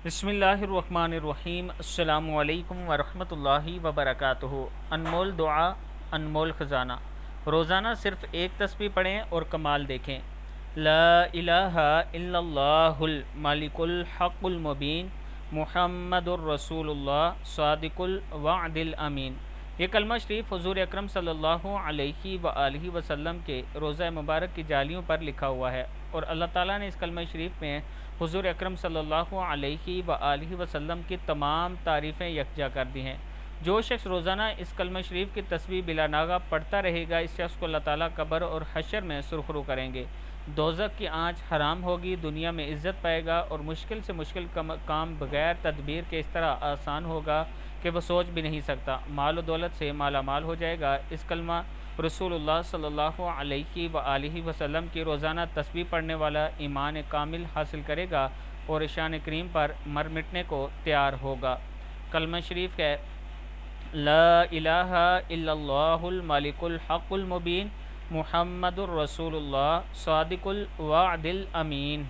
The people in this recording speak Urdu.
بسم اللہ الرحمن الرحیم۔ السلام علیکم ورحمۃ اللہ وبرکاتہ۔ انمول دعا، انمول خزانہ۔ روزانہ صرف ایک تسبیح پڑھیں اور کمال دیکھیں۔ لا الہ الا اللہ الملک الحق المبین محمد الرسول اللہ صادق الوعد الامین۔ یہ کلمہ شریف حضور اکرم صلی اللہ علیہ وآلہ وسلم کے روزہ مبارک کی جالیوں پر لکھا ہوا ہے، اور اللہ تعالیٰ نے اس کلمہ شریف میں حضور اکرم صلی اللہ علیہ وآلہ وسلم کی تمام تعریفیں یکجا کر دی ہیں۔ جو شخص روزانہ اس کلمہ شریف کی تسبیح بلا ناغہ پڑھتا رہے گا، اس شخص کو اللہ تعالیٰ قبر اور حشر میں سرخرو کریں گے۔ دوزخ کی آنچ حرام ہوگی، دنیا میں عزت پائے گا، اور مشکل سے مشکل کام بغیر تدبیر کے اس طرح آسان ہوگا کہ وہ سوچ بھی نہیں سکتا۔ مال و دولت سے مالا مال ہو جائے گا۔ اس کلمہ رسول اللہ صلی اللہ علیہ وآلہ وسلم کی روزانہ تسبیح پڑھنے والا ایمان کامل حاصل کرے گا اور شان کریم پر مر مٹنے کو تیار ہوگا۔ کلمہ شریف ہے: لا الہ الا اللہ الملک الحق المبین محمد الرسول اللہ صادق الوعد الامین۔